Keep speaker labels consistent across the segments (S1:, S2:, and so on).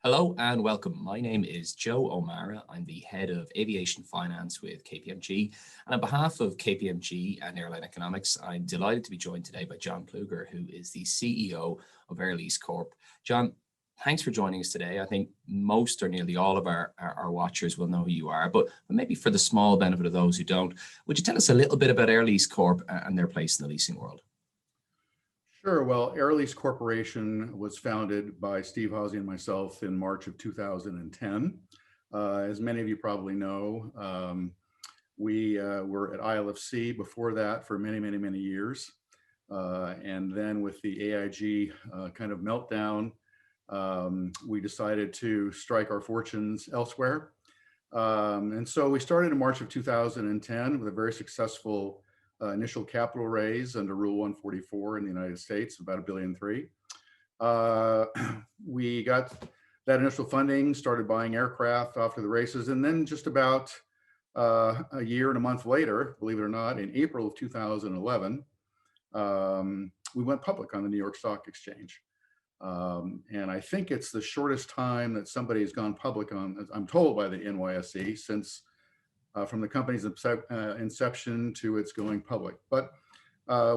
S1: Hello and welcome. My name is Joe O'Mara. I'm the head of aviation finance with KPMG. And on behalf of KPMG and Airline Economics, I'm delighted to be joined today by John Plueger, who is the CEO of Air Lease Corp. John, thanks for joining us today. I think most or nearly all of our watchers will know who you are, but maybe for the small benefit of those who don't, would you tell us a little bit about Air Lease Corp and their place in the leasing world?
S2: Sure. Well, Air Lease Corporation was founded by Steve Hawsey and myself in March of 2010. As many of you probably know, we were at ILFC before that for many years. And then with the AIG kind of meltdown, we decided to strike our fortunes elsewhere. And so we started in March of 2010 with a very successful initial capital raise under Rule 144 in the United States, about $1.3 billion. We got that initial funding, started buying aircraft off to the races, and then just about a year and a month later, believe it or not, in April of 2011, we went public on the New York Stock Exchange. And I think it's the shortest time that somebody's gone public on, I'm told by the NYSE, since from the company's inception to its going public. But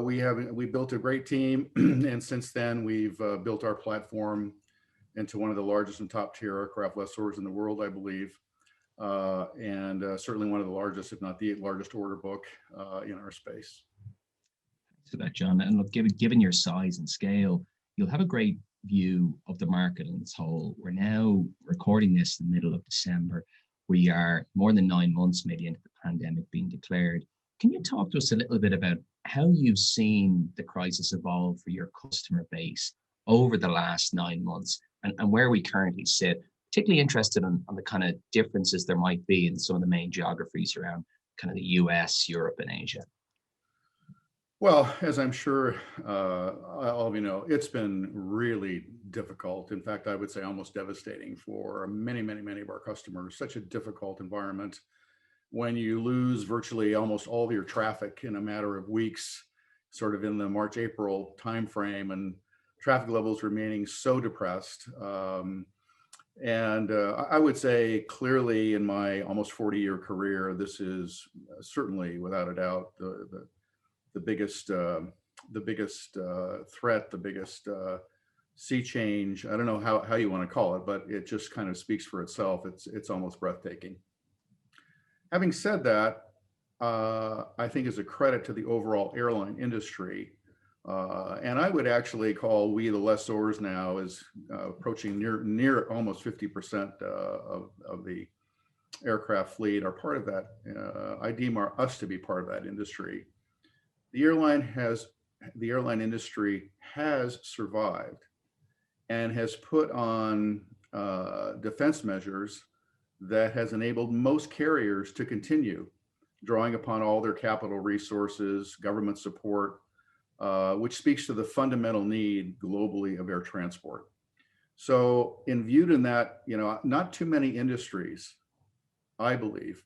S2: we built a great team, and since then we've built our platform into one of the largest and top tier aircraft lessors in the world, I believe, and certainly one of the largest, if not the largest, order book in our space.
S1: Thanks for that, John. And look, given your size and scale, you'll have a great view of the market in its whole. We're now recording this in the middle of December. We are more than 9 months maybe into the pandemic being declared. Can you talk to us a little bit about how you've seen the crisis evolve for your customer base over the last 9 months and where we currently sit? Particularly interested on the kind of differences there might be in some of the main geographies around kind of the US, Europe, and Asia.
S2: Well, as I'm sure all of you know, it's been really difficult. In fact, I would say almost devastating for many of our customers. Such a difficult environment when you lose virtually almost all of your traffic in a matter of weeks, sort of in the March, April timeframe, and traffic levels remaining so depressed. I would say clearly in my almost 40-year career, this is certainly without a doubt the biggest threat, the biggest sea change. I don't know how you want to call it, but it just kind of speaks for itself. It's almost breathtaking. Having said that, I think is a credit to the overall airline industry. And I would actually call we the lessors now is approaching near almost 50% of the aircraft fleet are part of that. I deem us to be part of that industry. The airline industry has survived and has put on defense measures that has enabled most carriers to continue drawing upon all their capital resources, government support, which speaks to the fundamental need globally of air transport. So viewed in that, not too many industries, I believe,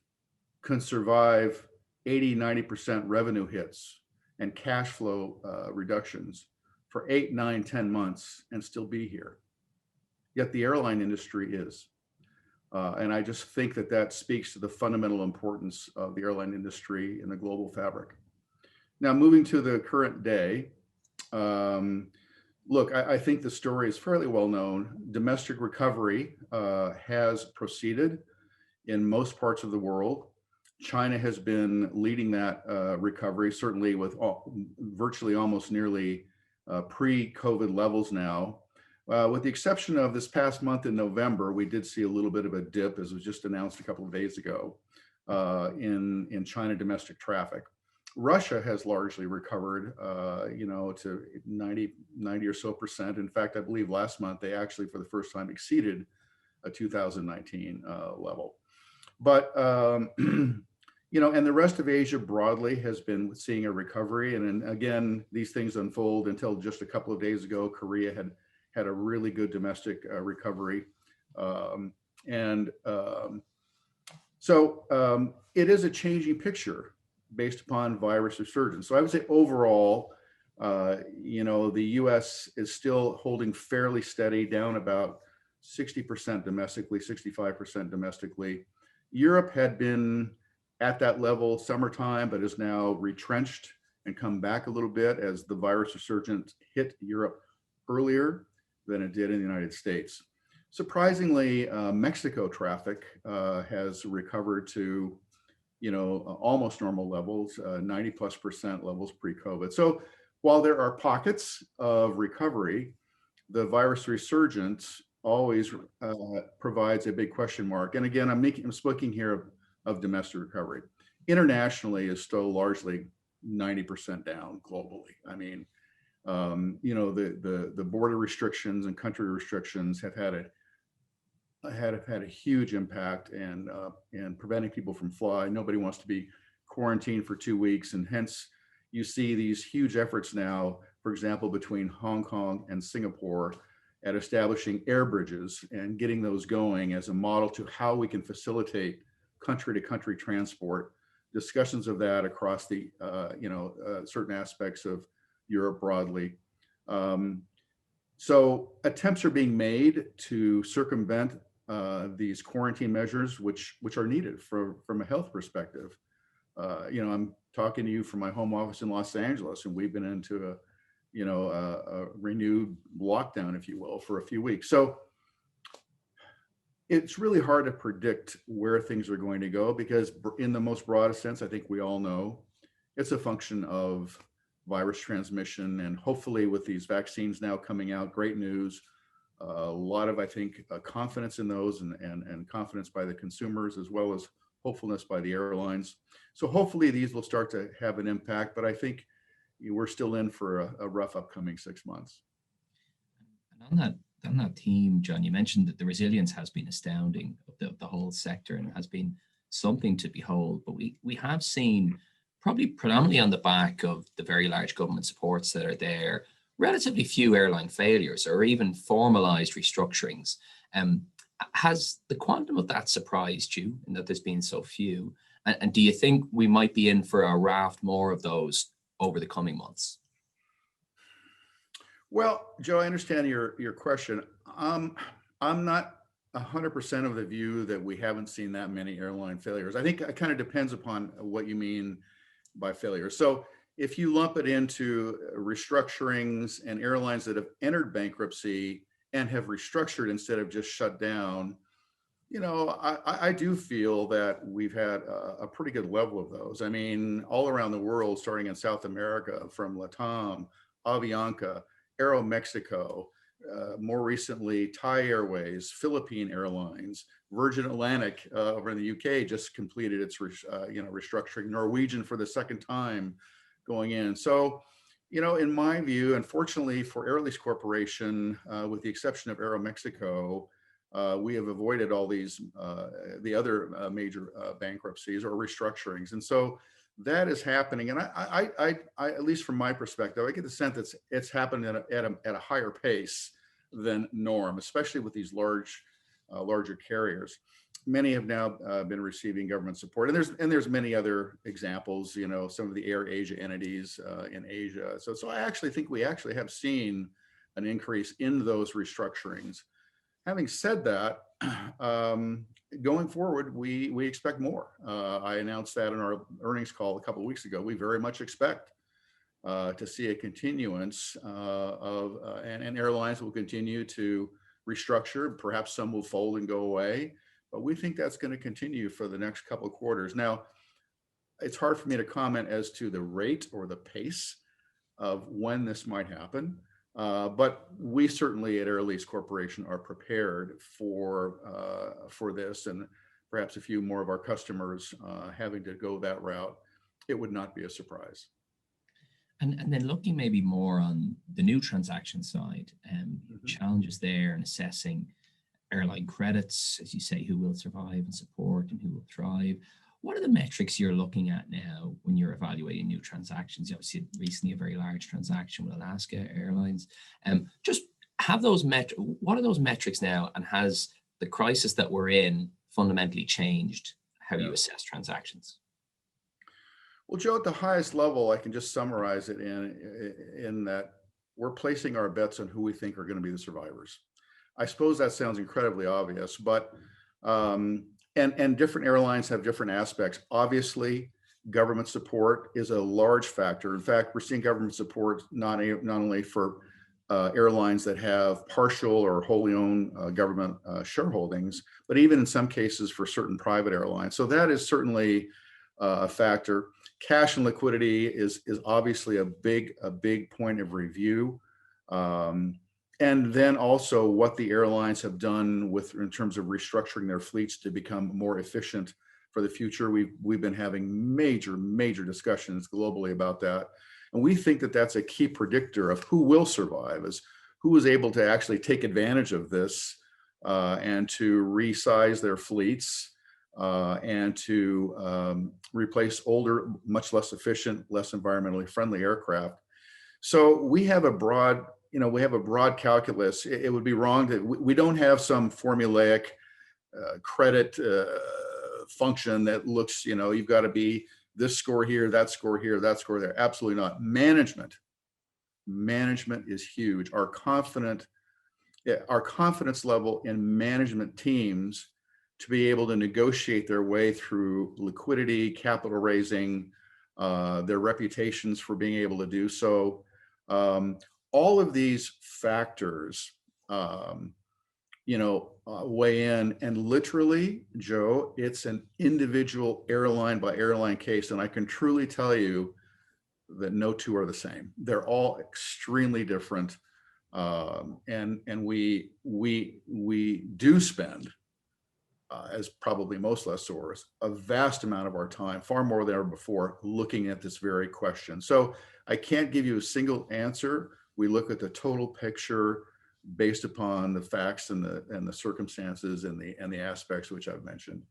S2: can survive 80-90% revenue hits and cash flow reductions for 8, 9, 10 months and still be here. Yet the airline industry is. And I just think that speaks to the fundamental importance of the airline industry in the global fabric. Now, moving to the current day, look, I think the story is fairly well known. Domestic recovery has proceeded in most parts of the world. China has been leading that recovery, certainly with virtually almost nearly pre-COVID levels now. With the exception of this past month in November, we did see a little bit of a dip, as was just announced a couple of days ago, in China domestic traffic. Russia has largely recovered, to 90 or so percent. In fact, I believe last month they actually, for the first time, exceeded a 2019 level. But and the rest of Asia broadly has been seeing a recovery. And then again, these things unfold until just a couple of days ago. Korea had a really good domestic recovery. So it is a changing picture based upon virus resurgence. So I would say overall, the US is still holding fairly steady, down about 60% domestically, 65% domestically. Europe had been at that level summertime, but is now retrenched and come back a little bit as the virus resurgence hit Europe earlier than it did in the United States. Surprisingly, Mexico traffic has recovered to, almost normal levels, 90+% levels pre-COVID. So while there are pockets of recovery, the virus resurgence always provides a big question mark. And again, I'm speaking here of domestic recovery. Internationally is still largely 90% down globally. I mean, the border restrictions and country restrictions have had a huge impact and preventing people from flying. Nobody wants to be quarantined for 2 weeks, and hence you see these huge efforts now, for example, between Hong Kong and Singapore at establishing air bridges and getting those going as a model to how we can facilitate country-to-country transport. Discussions of that across the certain aspects of Europe broadly. So attempts are being made to circumvent these quarantine measures, which are needed from a health perspective. I'm talking to you from my home office in Los Angeles, and we've been into a renewed lockdown, if you will, for a few weeks. So it's really hard to predict where things are going to go, because in the most broadest sense, I think we all know it's a function of virus transmission. And hopefully with these vaccines now coming out, great news. A lot of, I think, confidence in those and confidence by the consumers, as well as hopefulness by the airlines. So hopefully these will start to have an impact, but I think we're still in for a rough upcoming 6 months.
S1: And on that theme, John, you mentioned that the resilience has been astounding of the whole sector, and it has been something to behold. But we have seen, probably predominantly on the back of the very large government supports that are there, relatively few airline failures or even formalized restructurings. Has the quantum of that surprised you, in that there's been so few? And do you think we might be in for a raft more of those over the coming months?
S2: Well, Joe, I understand your question. I'm not 100% of the view that we haven't seen that many airline failures. I think it kind of depends upon what you mean by failure. So if you lump it into restructurings and airlines that have entered bankruptcy and have restructured instead of just shut down, I do feel that we've had a pretty good level of those. I mean, all around the world, starting in South America, from LATAM, Avianca, Aeromexico, more recently, Thai Airways, Philippine Airlines, Virgin Atlantic over in the UK just completed its restructuring. Norwegian for the second time going in. So, in my view, unfortunately for Air Lease Corporation, with the exception of Aeromexico, we have avoided all these the other major bankruptcies or restructurings, and so that is happening. And I at least from my perspective, I get the sense that it's happening at a higher pace than norm, especially with these larger carriers. Many have now been receiving government support, and there's many other examples. Some of the Air Asia entities in Asia. So I actually think we actually have seen an increase in those restructurings. Having said that, going forward, we expect more. I announced that in our earnings call a couple of weeks ago. We very much expect to see a continuance and airlines will continue to restructure. Perhaps some will fold and go away, but we think that's going to continue for the next couple of quarters. Now, it's hard for me to comment as to the rate or the pace of when this might happen. But we certainly at Air Lease Corporation are prepared for this, and perhaps a few more of our customers having to go that route. It would not be a surprise.
S1: And then looking maybe more on the new transaction side, challenges there, and assessing airline credits, as you say, who will survive and support and who will thrive. What are the metrics you're looking at now when you're evaluating new transactions? You obviously recently a very large transaction with Alaska Airlines. Just have those what are those metrics now, and has the crisis that we're in fundamentally changed how you assess transactions?
S2: Well, Joe, at the highest level, I can just summarize it in that we're placing our bets on who we think are going to be the survivors. I suppose that sounds incredibly obvious, but and different airlines have different aspects. Obviously, government support is a large factor. In fact, we're seeing government support not only for airlines that have partial or wholly owned government shareholdings, but even in some cases for certain private airlines. So that is certainly a factor. Cash and liquidity is obviously a big point of review. And then also what the airlines have done in terms of restructuring their fleets to become more efficient for the future. We've been having major discussions globally about that. And we think that that's a key predictor of who will survive, is who is able to actually take advantage of this and to resize their fleets and to replace older, much less efficient, less environmentally friendly aircraft. So we have a broad calculus. It would be wrong that we don't have some formulaic credit function that looks, you've got to be this score here, that score here, that score there. Absolutely not. Management is huge. Our confidence level in management teams to be able to negotiate their way through liquidity, capital raising, their reputations for being able to do so. All of these factors, weigh in, and literally, Joe, it's an individual airline by airline case. And I can truly tell you that no two are the same. They're all extremely different. And we do spend, as probably most lessors, a vast amount of our time, far more than ever before, looking at this very question. So I can't give you a single answer. We look at the total picture based upon the facts and the circumstances and the aspects which I've mentioned.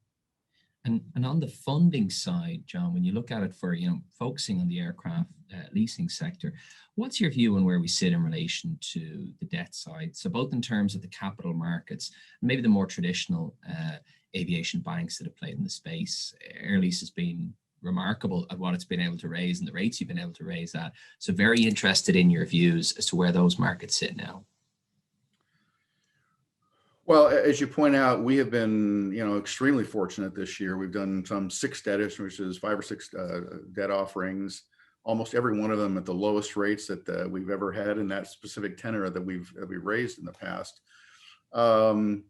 S1: And on the funding side, John, when you look at it for, focusing on the aircraft leasing sector, what's your view on where we sit in relation to the debt side? So both in terms of the capital markets, and maybe the more traditional aviation banks that have played in the space. Air Lease has been remarkable at what it's been able to raise and the rates you've been able to raise at. So very interested in your views as to where those markets sit now.
S2: Well, as you point out, we have been, extremely fortunate this year. We've done some 6 debt issuances, 5 or 6 debt offerings, almost every one of them at the lowest rates that we've ever had in that specific tenor that we've raised in the past. And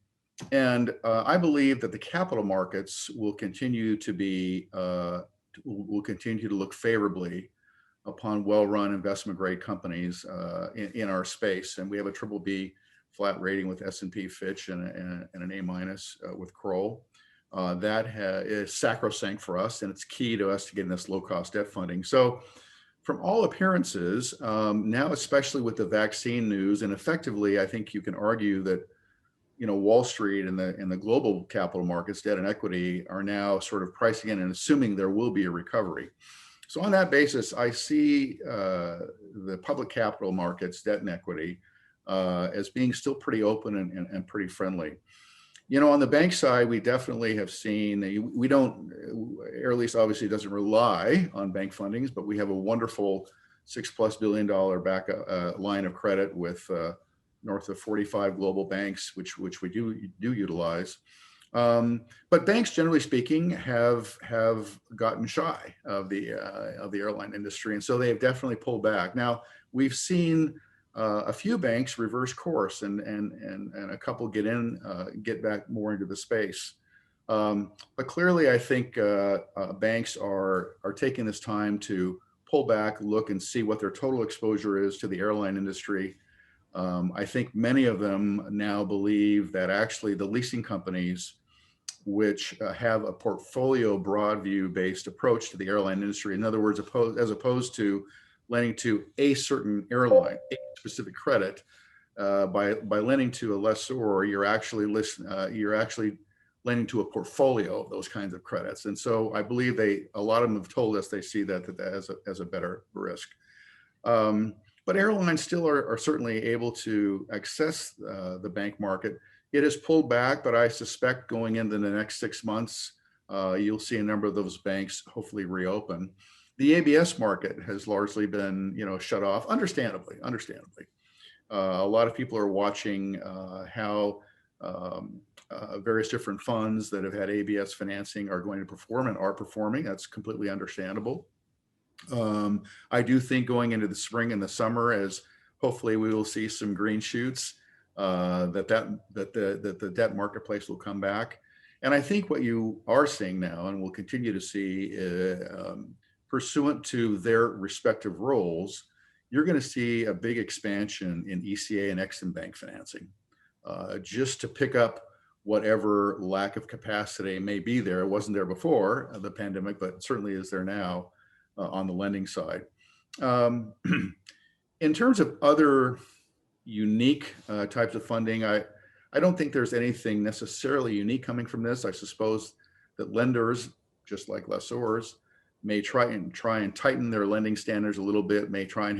S2: I believe that the capital markets will continue to look favorably upon well-run investment-grade companies in our space. And we have a BBB flat rating with S&P, Fitch, and an A- with Kroll. That is sacrosanct for us, and it's key to us to getting this low-cost debt funding. So from all appearances, now especially with the vaccine news, and effectively, I think you can argue that Wall Street and the global capital markets, debt and equity, are now sort of pricing in and assuming there will be a recovery. So on that basis, I see the public capital markets, debt and equity, as being still pretty open and pretty friendly. On the bank side, we definitely have seen, Air Lease obviously doesn't rely on bank fundings, but we have a wonderful $6+ billion line of credit with north of 45 global banks, which we do utilize. But banks, generally speaking, have gotten shy of the airline industry, and so they have definitely pulled back. Now, we've seen a few banks reverse course and a couple get back more into the space. But clearly, I think banks are taking this time to pull back, look and see what their total exposure is to the airline industry. I think many of them now believe that actually the leasing companies, which have a portfolio broad view based approach to the airline industry, in other words, as opposed to lending to a certain airline, a specific credit, by lending to a lessor, you're actually lending to a portfolio of those kinds of credits. And so I believe a lot of them have told us they see that as a better risk. But airlines still are certainly able to access the bank market. It has pulled back, but I suspect going into the next 6 months, you'll see a number of those banks hopefully reopen. The ABS market has largely been, shut off, understandably. A lot of people are watching how various different funds that have had ABS financing are going to perform and are performing. That's completely understandable. I do think going into the spring and the summer, as hopefully we will see some green shoots, that the debt marketplace will come back. And I think what you are seeing now and will continue to see, pursuant to their respective roles, you're going to see a big expansion in ECA and Exim Bank financing, just to pick up whatever lack of capacity may be there. It wasn't there before the pandemic, but certainly is there now on the lending side. In terms of other unique types of funding, I don't think there's anything necessarily unique coming from this. I suppose that lenders, just like lessors, may try and tighten their lending standards a little bit, may try and,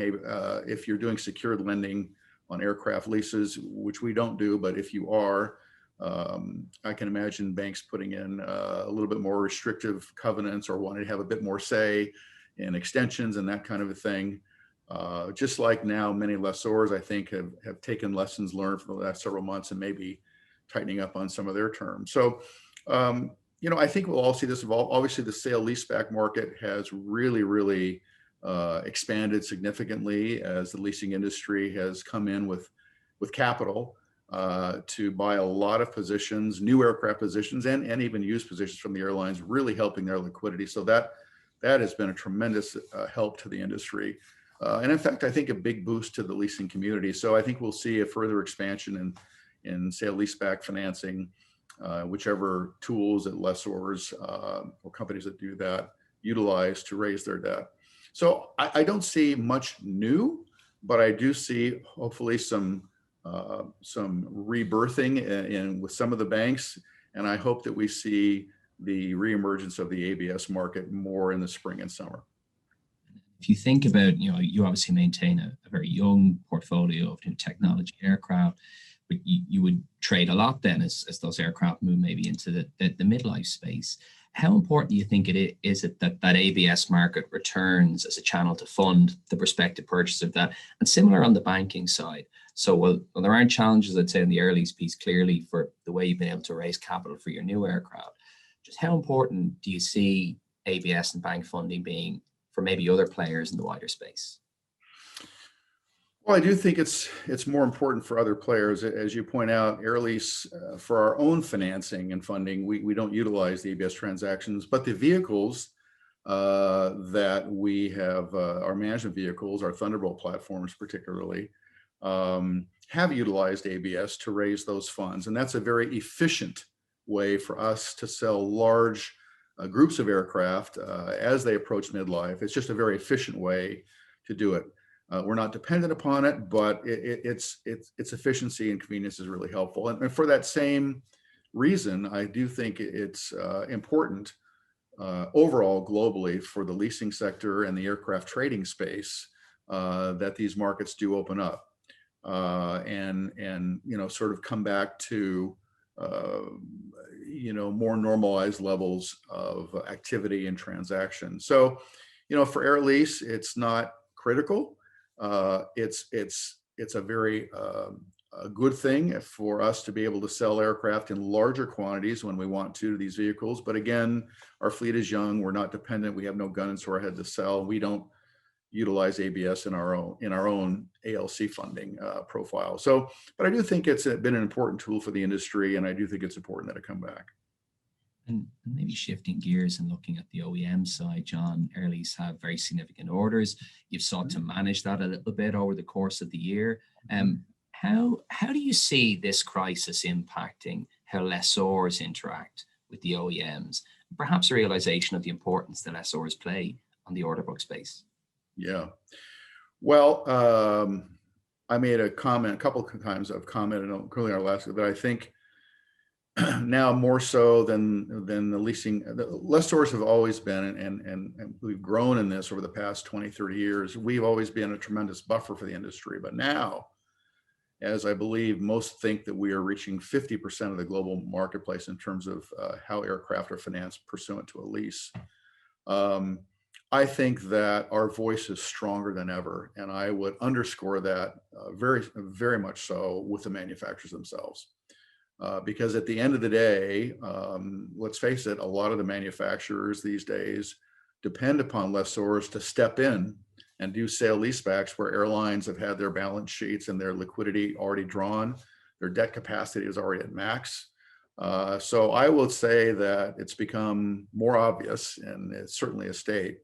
S2: if you're doing secured lending on aircraft leases, which we don't do, but if you are, I can imagine banks putting in a little bit more restrictive covenants or wanting to have a bit more say in extensions and that kind of a thing. Just like now, many lessors, I think, have taken lessons learned from the last several months and maybe tightening up on some of their terms. So, I think we'll all see this evolve. Obviously, the sale leaseback market has really expanded significantly as the leasing industry has come in with capital to buy a lot of positions, new aircraft positions, and even used positions from the airlines, really helping their liquidity. So that has been a tremendous help to the industry. And in fact, I think a big boost to the leasing community. So I think we'll see a further expansion in sale leaseback financing, whichever tools that lessors or companies that do that utilize to raise their debt. So I don't see much new, but I do see hopefully some rebirthing with some of the banks. And I hope that we see the reemergence of the ABS market more in the spring and summer.
S1: If you think about, you obviously maintain a very young portfolio of new technology aircraft, but you would trade a lot then as those aircraft move maybe into the midlife space. How important do you think it is that ABS market returns as a channel to fund the prospective purchase of that? And similar on the banking side. So while there aren't challenges, I'd say, in the Air Lease piece, clearly, for the way you've been able to raise capital for your new aircraft, just how important do you see ABS and bank funding being for maybe other players in the wider space?
S2: Well, I do think it's more important for other players. As you point out, Air Lease, for our own financing and funding, we don't utilize the ABS transactions, but the vehicles that we have, our management vehicles, our Thunderbolt platforms particularly, have utilized ABS to raise those funds. And that's a very efficient way for us to sell large groups of aircraft as they approach midlife. It's just a very efficient way to do it. We're not dependent upon it, but its efficiency and convenience is really helpful. And for that same reason, I do think it's important overall globally for the leasing sector and the aircraft trading space that these markets do open up and sort of come back to more normalized levels of activity and transaction. So, for Air Lease, it's not critical. It's a very a good thing for us to be able to sell aircraft in larger quantities when we want to these vehicles. But again, our fleet is young. We're not dependent. We have no guns to our head to sell. We don't utilize ABS in our own ALC funding profile. So, but I do think it's been an important tool for the industry, and I do think it's important that it come back.
S1: And maybe shifting gears and looking at the OEM side, John, Air Lease have very significant orders. You've sought to manage that a little bit over the course of the year. How do you see this crisis impacting how lessors interact with the OEMs? Perhaps a realization of the importance that lessors play on the order book space.
S2: Yeah. Well, I made a comment a couple of times. I've commented on clearly our last, but I think now more so than the leasing, the lessors have always been, and we've grown in this over the past 20, 30 years. We've always been a tremendous buffer for the industry. But now, as I believe most think that we are reaching 50% of the global marketplace in terms of how aircraft are financed pursuant to a lease, I think that our voice is stronger than ever, and I would underscore that very, very much so with the manufacturers themselves. Because at the end of the day, let's face it, a lot of the manufacturers these days depend upon lessors to step in and do sale leasebacks where airlines have had their balance sheets and their liquidity already drawn. Their debt capacity is already at max. So I will say that it's become more obvious, and it's certainly a state,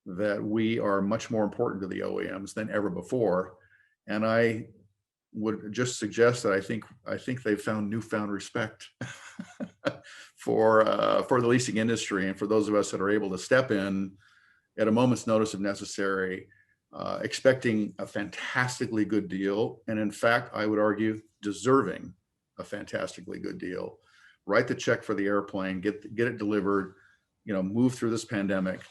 S2: that we are much more important to the OEMs than ever before. And I would just suggest that I think they've found newfound respect for the leasing industry, and for those of us that are able to step in at a moment's notice if necessary, expecting a fantastically good deal, and in fact, I would argue deserving a fantastically good deal. Write the check for the airplane, get it delivered, move through this pandemic.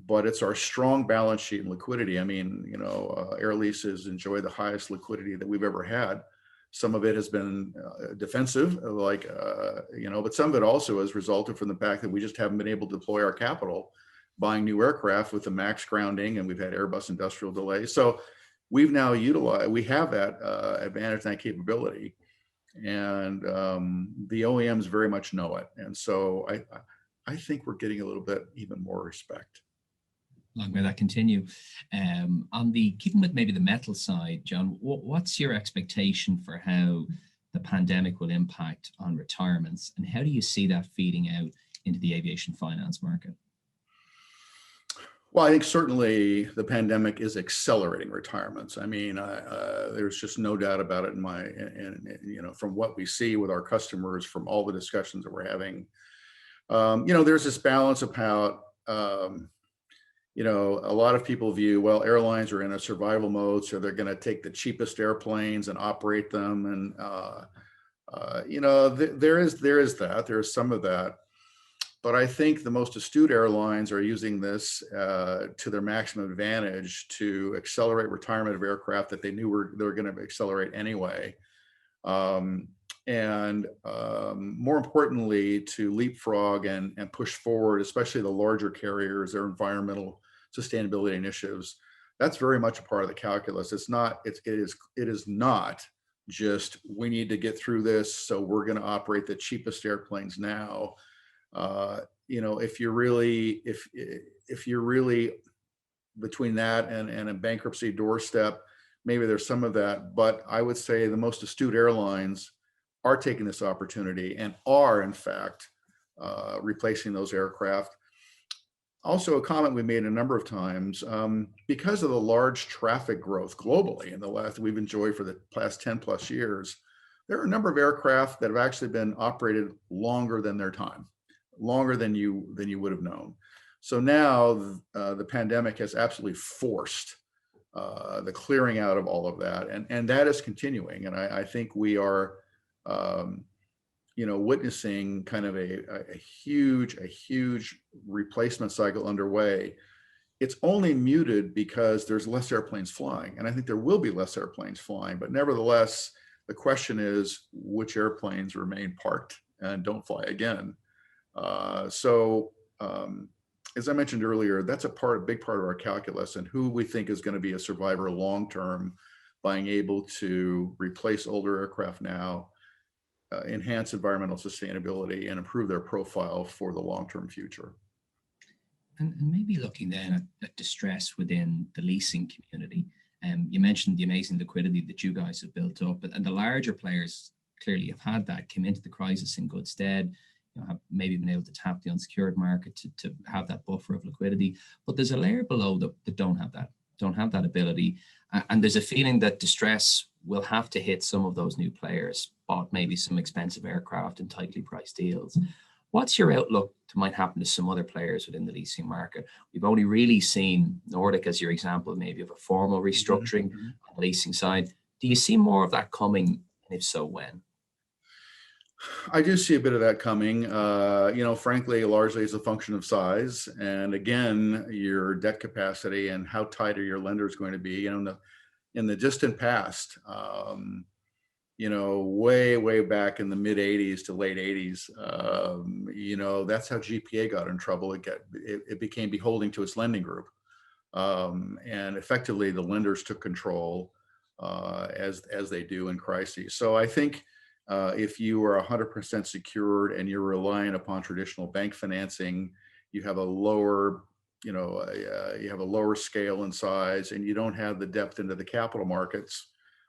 S2: But it's our strong balance sheet and liquidity. I mean, Air Leases enjoy the highest liquidity that we've ever had. Some of it has been defensive, but some of it also has resulted from the fact that we just haven't been able to deploy our capital buying new aircraft with the MAX grounding, and we've had Airbus industrial delays. So we have that advantage and that capability, and the OEMs very much know it. And so I think we're getting a little bit even more respect.
S1: Long may that continue. On the keeping with maybe the metal side, John, what's your expectation for how the pandemic will impact on retirements, and how do you see that feeding out into the aviation finance market?
S2: Well, I think certainly the pandemic is accelerating retirements. I mean, there's just no doubt about it from what we see with our customers, from all the discussions that we're having. There's this balance about, a lot of people view, well, airlines are in a survival mode, so they're going to take the cheapest airplanes and operate them. And, there is some of that. But I think the most astute airlines are using this to their maximum advantage to accelerate retirement of aircraft that they knew they were going to accelerate anyway. And more importantly, to leapfrog and push forward, especially the larger carriers, their environmental sustainability initiatives. That's very much a part of the calculus. It is not just, we need to get through this, so we're going to operate the cheapest airplanes now. If you're really between that and a bankruptcy doorstep, maybe there's some of that. But I would say the most astute airlines are taking this opportunity and are, in fact, replacing those aircraft. Also, a comment we made a number of times, because of the large traffic growth globally we've enjoyed for the past 10 plus years, there are a number of aircraft that have actually been operated longer than their time, longer than you would have known. So now the pandemic has absolutely forced the clearing out of all of that, and that is continuing. And I think we are witnessing kind of a huge replacement cycle underway. It's only muted because there's less airplanes flying, and I think there will be less airplanes flying. But nevertheless, the question is which airplanes remain parked and don't fly again. As I mentioned earlier, that's a big part of our calculus, and who we think is going to be a survivor long term, being able to replace older aircraft now, enhance environmental sustainability, and improve their profile for the long-term future.
S1: And maybe looking then at distress within the leasing community. You mentioned the amazing liquidity that you guys have built up, and the larger players clearly have had that, came into the crisis in good stead, have maybe been able to tap the unsecured market to have that buffer of liquidity. But there's a layer below that don't have that ability. And there's a feeling that distress will have to hit some of those new players, bought maybe some expensive aircraft and tightly priced deals. What's your outlook to might happen to some other players within the leasing market? We've only really seen Nordic as your example, maybe of a formal restructuring on the leasing side. Do you see more of that coming? And if so, when?
S2: I do see a bit of that coming, frankly, largely as a function of size. And again, your debt capacity and how tight are your lenders going to be. In the distant past, way back in the mid 80s to late 80s, that's how GPA got in trouble. It became beholden to its lending group. And effectively the lenders took control as they do in crises. So I think if you are 100% secured and you're relying upon traditional bank financing, you have a lower, you have a lower scale and size, and you don't have the depth into the capital markets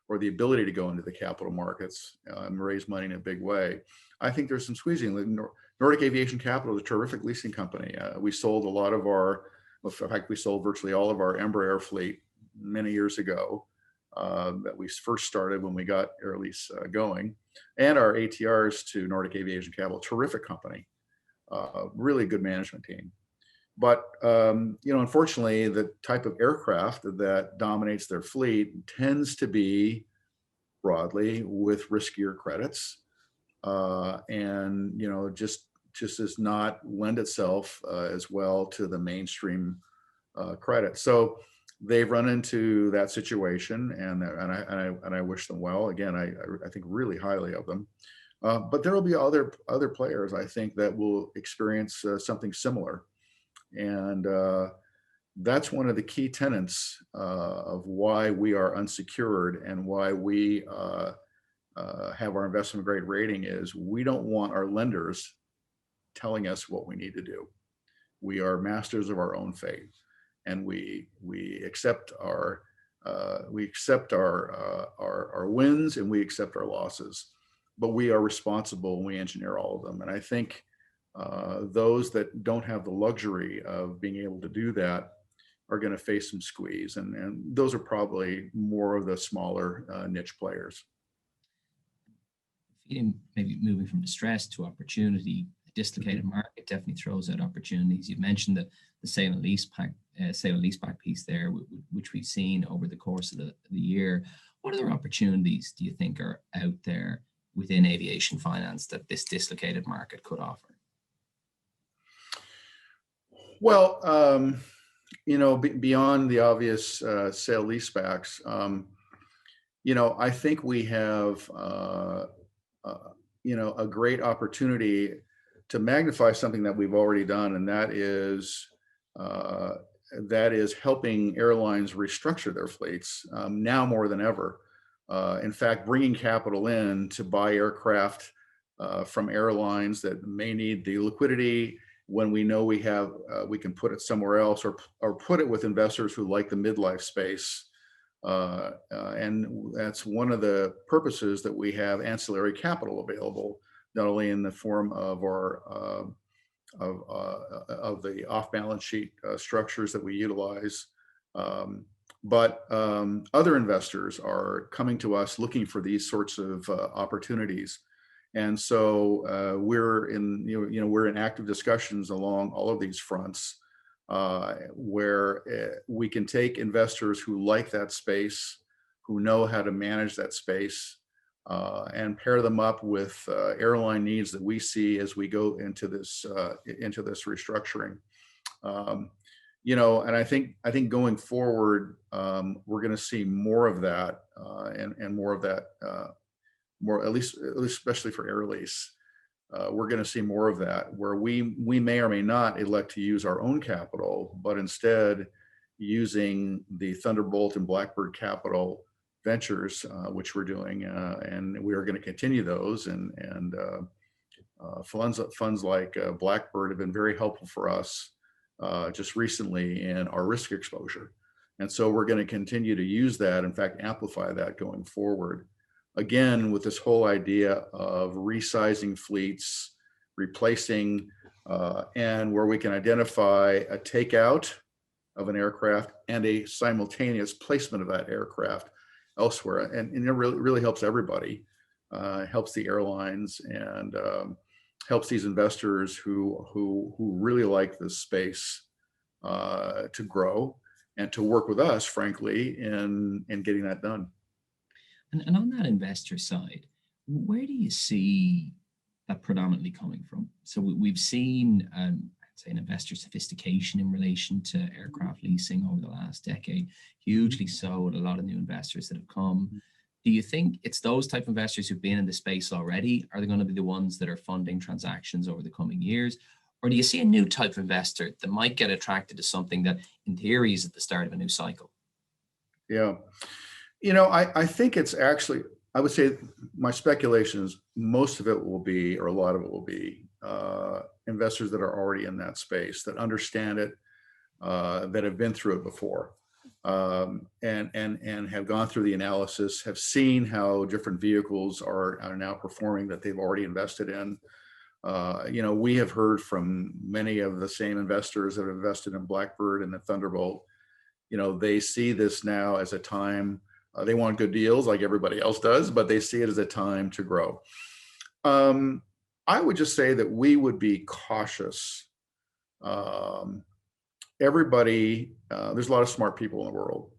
S2: or the ability to go into the capital markets and raise money in a big way. I think there's some squeezing. Nordic Aviation Capital is a terrific leasing company. We sold a lot of our, in fact, we sold virtually all of our Embraer fleet many years ago that we first started when we got Air Lease going, and our ATRs to Nordic Aviation Capital. Terrific company, really good management team. But unfortunately, the type of aircraft that dominates their fleet tends to be broadly with riskier credits, and just does not lend itself as well to the mainstream credit. So they've run into that situation, and I wish them well. Again, I think really highly of them. But there will be other players, I think, that will experience something similar. And that's one of the key tenets of why we are unsecured and why we have our investment grade rating is we don't want our lenders telling us what we need to do. We are masters of our own fate, and we accept our wins and we accept our losses, but we are responsible and we engineer all of them. And I think those that don't have the luxury of being able to do that are going to face some squeeze, and those are probably more of the smaller niche players.
S1: Maybe moving from distress to opportunity, the dislocated market definitely throws out opportunities. You mentioned the sale and leaseback piece there, which we've seen over the course of the year. What other opportunities do you think are out there within aviation finance that this dislocated market could offer?
S2: Well, beyond the obvious sale leasebacks, I think we have a great opportunity to magnify something that we've already done, and that is helping airlines restructure their fleets now more than ever. In fact, bringing capital in to buy aircraft from airlines that may need the liquidity when we know we can put it somewhere else, or put it with investors who like the midlife space. And that's one of the purposes that we have ancillary capital available, not only in the form of our of the off-balance sheet structures that we utilize, but other investors are coming to us looking for these sorts of opportunities. And so we're in active discussions along all of these fronts, where we can take investors who like that space, who know how to manage that space, and pair them up with airline needs that we see as we go into this restructuring. And I think going forward, we're going to see more of that, and more of that, at least especially for Air Lease. We're going to see more of that, where we may or may not elect to use our own capital, but instead using the Thunderbolt and Blackbird capital ventures, which we're doing, and we are going to continue those. And funds like Blackbird have been very helpful for us just recently in our risk exposure. And so we're going to continue to use that, in fact, amplify that going forward. Again, with this whole idea of resizing fleets, replacing, and where we can identify a takeout of an aircraft and a simultaneous placement of that aircraft elsewhere. And it really helps everybody, helps the airlines, and helps these investors who really like this space to grow and to work with us, frankly, in getting that done.
S1: And on that investor side, where do you see that predominantly coming from? So we've seen, I'd say, an investor sophistication in relation to aircraft leasing over the last decade, hugely so, with a lot of new investors that have come. Do you think it's those type of investors who've been in the space already? Are they going to be the ones that are funding transactions over the coming years? Or do you see a new type of investor that might get attracted to something that in theory is at the start of a new cycle?
S2: Yeah. I think it's actually, I would say my speculation is most of it will be, or a lot of it will be, investors that are already in that space, that understand it, that have been through it before, and have gone through the analysis, have seen how different vehicles are now performing that they've already invested in. We have heard from many of the same investors that have invested in Blackbird and the Thunderbolt. They see this now as a time, they want good deals like everybody else does, but they see it as a time to grow. I would just say that we would be cautious. Everybody, there's a lot of smart people in the world,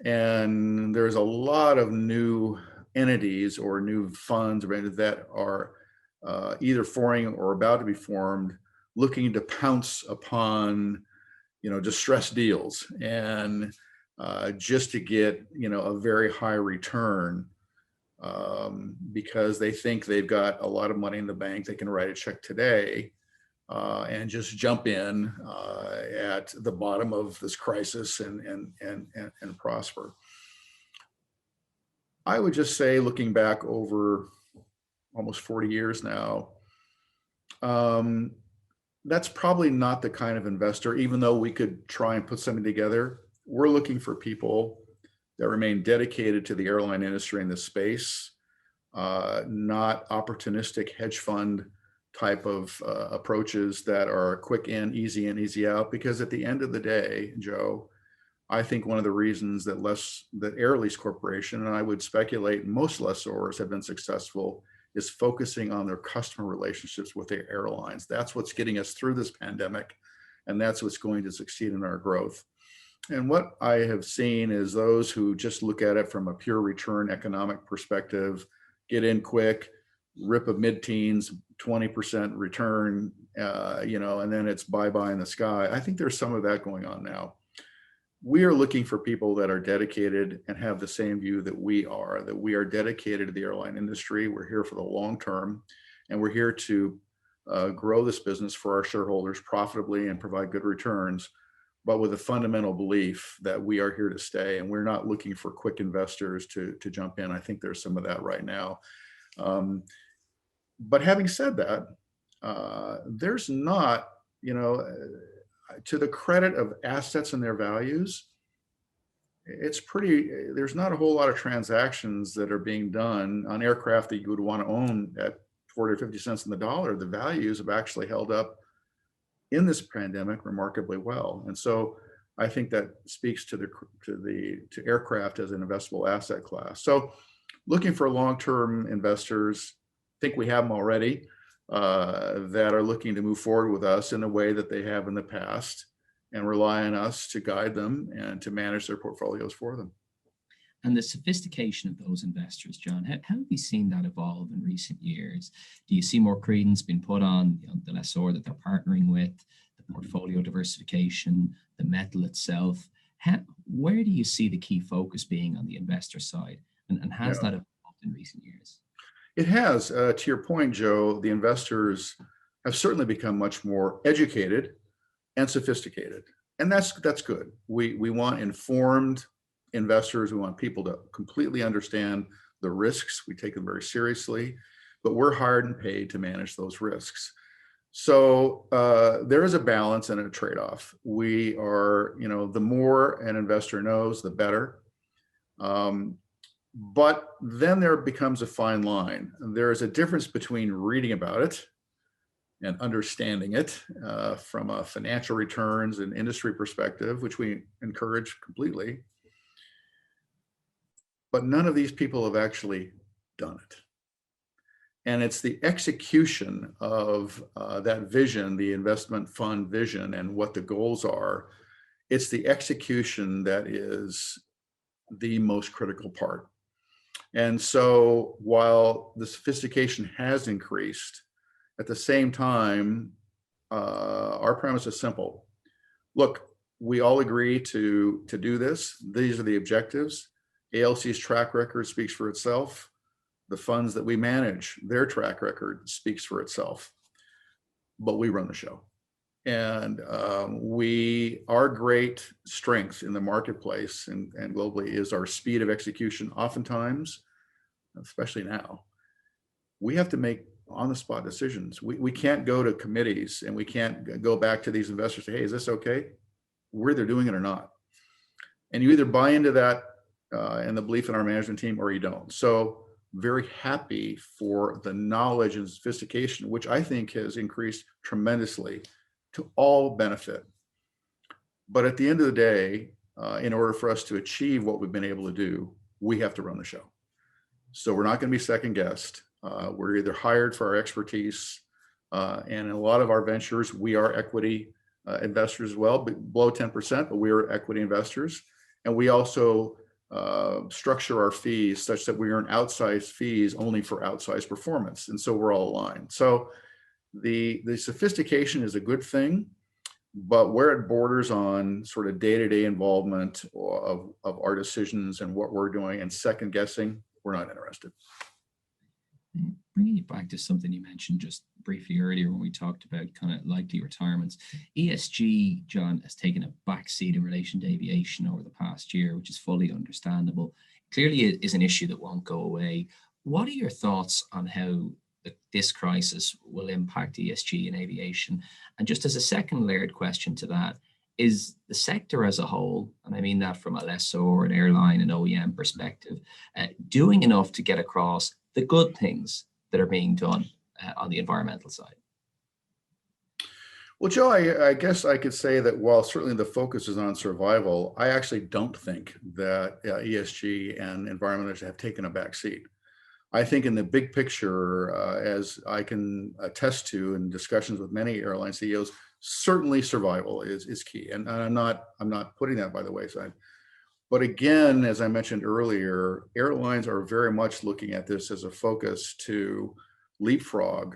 S2: and there's a lot of new entities or new funds that are either forming or about to be formed, looking to pounce upon distressed deals and just to get a very high return, because they think they've got a lot of money in the bank, they can write a check today and just jump in at the bottom of this crisis and prosper. I would just say, looking back over almost 40 years now, that's probably not the kind of investor, even though we could try and put something together. We're looking for people that remain dedicated to the airline industry in this space, not opportunistic hedge fund type of approaches that are quick in, easy out. Because at the end of the day, Joe, I think one of the reasons that Air Lease Corporation, and I would speculate most lessors have been successful, is focusing on their customer relationships with their airlines. That's what's getting us through this pandemic, and that's what's going to succeed in our growth. And what I have seen is those who just look at it from a pure return economic perspective, get in quick, rip a mid-teens, 20% return, and then it's bye-bye in the sky. I think there's some of that going on now. We are looking for people that are dedicated and have the same view that we are dedicated to the airline industry. We're here for the long term, and we're here to grow this business for our shareholders profitably and provide good returns, but with a fundamental belief that we are here to stay, and we're not looking for quick investors to jump in. I think there's some of that right now. But having said that, there's not, to the credit of assets and their values, there's not a whole lot of transactions that are being done on aircraft that you would want to own at 40 or 50 cents on the dollar. The values have actually held up in this pandemic remarkably well. And so I think that speaks to aircraft as an investable asset class. So looking for long-term investors, I think we have them already, that are looking to move forward with us in a way that they have in the past, and rely on us to guide them and to manage their portfolios for them.
S1: And the sophistication of those investors, John, how have you seen that evolve in recent years? Do you see more credence being put on the lessor that they're partnering with, the portfolio diversification, the metal itself? Where do you see the key focus being on the investor side? And has that evolved in recent years?
S2: It has. To your point, Joe, the investors have certainly become much more educated and sophisticated, and that's good. We want informed investors. We want people to completely understand the risks. We take them very seriously, but we're hired and paid to manage those risks. So there is a balance and a trade-off. We are, the more an investor knows, the better. But then there becomes a fine line. There is a difference between reading about it and understanding it from a financial returns and industry perspective, which we encourage completely. But none of these people have actually done it. And it's the execution of that vision, the investment fund vision, and what the goals are. It's the execution that is the most critical part. And so while the sophistication has increased, at the same time, our premise is simple. Look, we all agree to do this. These are the objectives. ALC's track record speaks for itself. The funds that we manage, their track record speaks for itself. but we run the show. And our great strength in the marketplace and globally is our speed of execution. Oftentimes, especially now, we have to make on-the-spot decisions. We can't go to committees and we can't go back to these investors and say, hey, is this okay? We're either doing it or not. And you either buy into that and the belief in our management team or you don't. So very happy for the knowledge and sophistication, which I think has increased tremendously to all benefit. But at the end of the day, in order for us to achieve what we've been able to do, we have to run the show. So we're not going to be second guessed. We're either hired for our expertise, and in a lot of our ventures, we are equity investors as well, but below 10%, but we are equity investors. And we also structure our fees such that we earn outsized fees only for outsized performance. And so we're all aligned. So the sophistication is a good thing, but where it borders on sort of day-to-day involvement of our decisions and what we're doing and second guessing, we're not interested.
S1: Bringing it back to something you mentioned just briefly earlier when we talked about kind of likely retirements, ESG, John, has taken a backseat in relation to aviation over the past year, which is fully understandable. Clearly, it is an issue that won't go away. What are your thoughts on how this crisis will impact ESG in aviation? And just as a second layered question to that, is the sector as a whole, and I mean that from a lessor, an airline, and OEM perspective, doing enough to get across the good things that are being done on the environmental side?
S2: Well, Joe, I guess I could say that while certainly the focus is on survival, I actually don't think that ESG and environmentalists have taken a back seat. I think in the big picture, as I can attest to in discussions with many airline CEOs, certainly survival is key. And I'm not putting that by the wayside. But again, as I mentioned earlier, airlines are very much looking at this as a focus to leapfrog.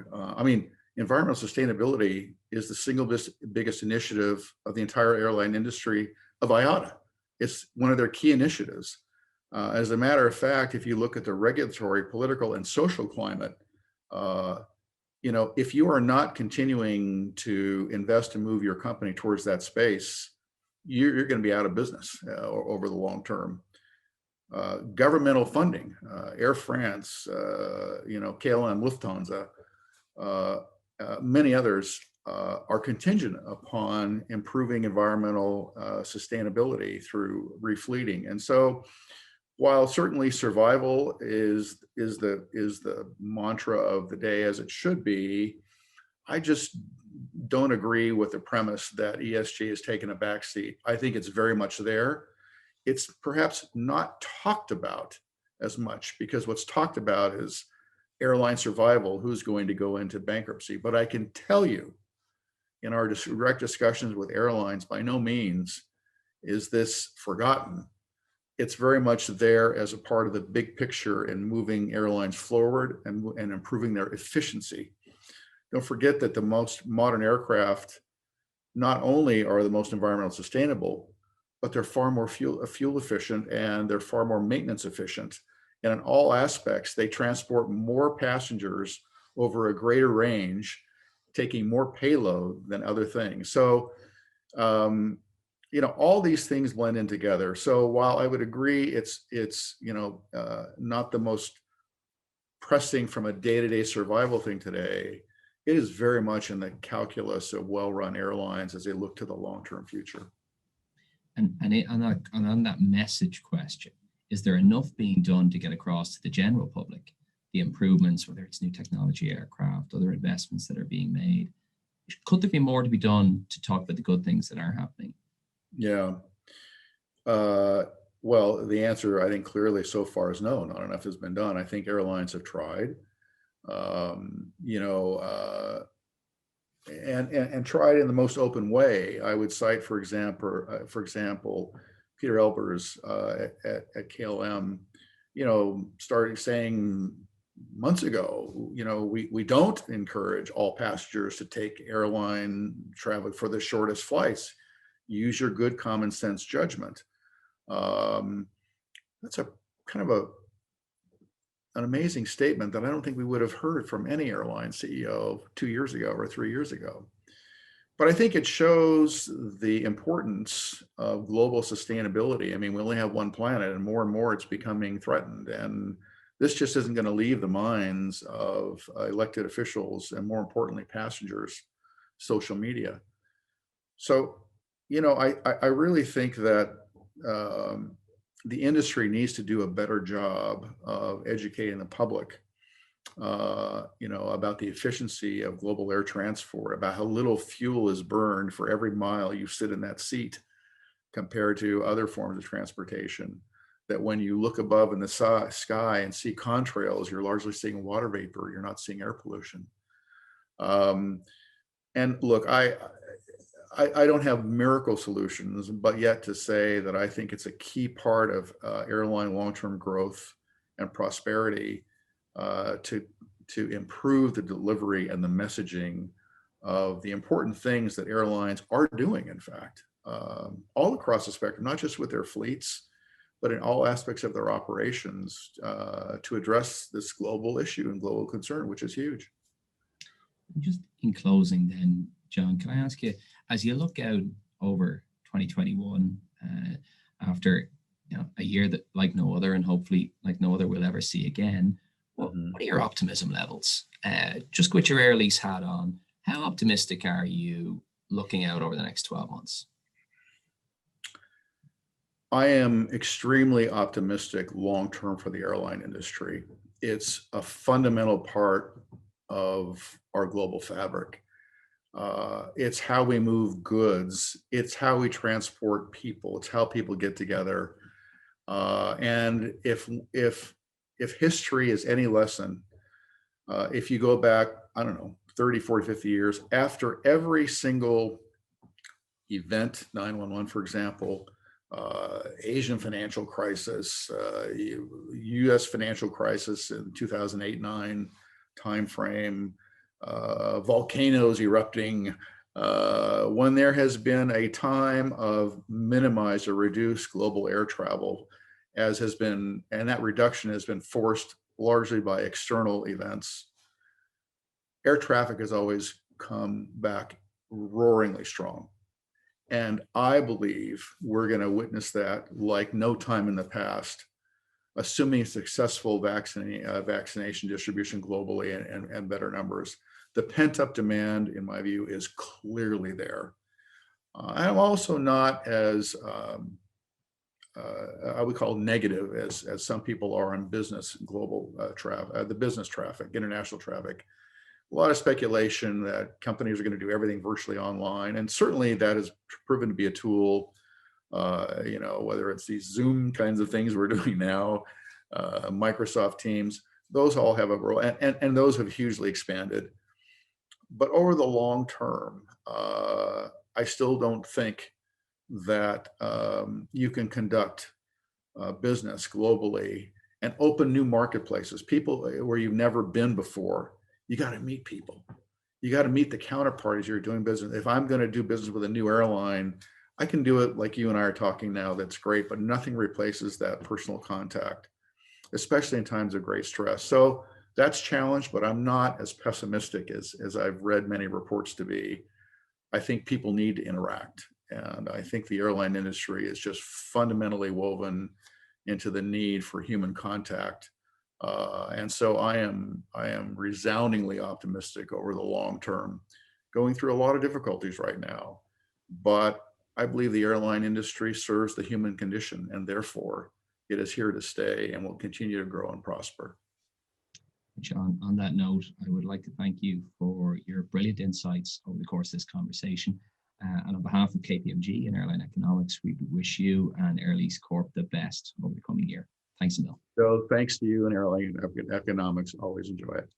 S2: Environmental sustainability is the single biggest initiative of the entire airline industry of IATA. It's one of their key initiatives. As a matter of fact, if you look at the regulatory, political, and social climate, if you are not continuing to invest and move your company towards that space, you're going to be out of business over the long term. Governmental funding, Air France, KLM, Lufthansa, many others are contingent upon improving environmental sustainability through refleeting. And so, while certainly survival is the mantra of the day, as it should be, I just don't agree with the premise that ESG has taken a backseat. I think it's very much there. It's perhaps not talked about as much because what's talked about is airline survival, who's going to go into bankruptcy. But I can tell you in our direct discussions with airlines, by no means is this forgotten. It's very much there as a part of the big picture in moving airlines forward and improving their efficiency. Don't forget that the most modern aircraft not only are the most environmentally sustainable, but they're far more fuel efficient and they're far more maintenance efficient. And in all aspects, they transport more passengers over a greater range, taking more payload than other things. So, all these things blend in together. So while I would agree it's not the most pressing from a day-to-day survival thing today, it is very much in the calculus of well-run airlines as they look to the long-term future.
S1: And on that message question, is there enough being done to get across to the general public the improvements, whether it's new technology aircraft, other investments that are being made? Could there be more to be done to talk about the good things that are happening?
S2: Yeah. Well, the answer, I think, clearly so far is no, not enough has been done. I think airlines have tried, and tried in the most open way. I would cite, for example, Peter Elbers at KLM, started saying months ago, we don't encourage all passengers to take airline travel for the shortest flights. Use your good common sense judgment. That's a kind of a an amazing statement that I don't think we would have heard from any airline CEO 2 years ago or 3 years ago. But I think it shows the importance of global sustainability. I mean, we only have one planet, and more it's becoming threatened. And this just isn't going to leave the minds of elected officials and, more importantly, passengers, social media. So, I really think that the industry needs to do a better job of educating the public about the efficiency of global air transport, about how little fuel is burned for every mile you sit in that seat compared to other forms of transportation. That when you look above in the sky and see contrails, you're largely seeing water vapor, you're not seeing air pollution. And look, I don't have miracle solutions, but yet to say that I think it's a key part of airline long-term growth and prosperity to improve the delivery and the messaging of the important things that airlines are doing, in fact, all across the spectrum, not just with their fleets, but in all aspects of their operations to address this global issue and global concern, which is huge.
S1: Just in closing then, John, can I ask you, as you look out over 2021, after a year that like no other, and hopefully like no other we'll ever see again, what are your optimism levels? Just with your Air Lease hat on, how optimistic are you looking out over the next 12 months?
S2: I am extremely optimistic long-term for the airline industry. It's a fundamental part of our global fabric. It's how we move goods. It's how we transport people. It's how people get together. And if history is any lesson, if you go back, I don't know, 30, 40, 50 years, after every single event, 9/11, for example, Asian financial crisis, US financial crisis in 2008-9 timeframe, volcanoes erupting, when there has been a time of minimized or reduced global air travel, as has been, and that reduction has been forced largely by external events, air traffic has always come back roaringly strong. And I believe we're going to witness that like no time in the past, assuming successful vaccination distribution globally and better numbers. The pent-up demand, in my view, is clearly there. I'm also not as, I would call negative as some people are on business global traffic, the business traffic, international traffic. A lot of speculation that companies are going to do everything virtually online. And certainly that has proven to be a tool, whether it's these Zoom kinds of things we're doing now, Microsoft Teams, those all have a role, and those have hugely expanded. But over the long term, I still don't think that you can conduct business globally and open new marketplaces, people where you've never been before. You got to meet people. You got to meet the counterparties you're doing business. If I'm going to do business with a new airline, I can do it like you and I are talking now. That's great, but nothing replaces that personal contact, especially in times of great stress. So that's challenged, but I'm not as pessimistic as I've read many reports to be. I think people need to interact. And I think the airline industry is just fundamentally woven into the need for human contact. And so I am resoundingly optimistic over the long term, going through a lot of difficulties right now. But I believe the airline industry serves the human condition, and therefore it is here to stay and will continue to grow and prosper.
S1: John, on that note, I would like to thank you for your brilliant insights over the course of this conversation. And on behalf of KPMG and Airline Economics, we wish you and Air Lease Corp the best over the coming year. Thanks a mil.
S2: So thanks to you and Airline Economics. Always enjoy it.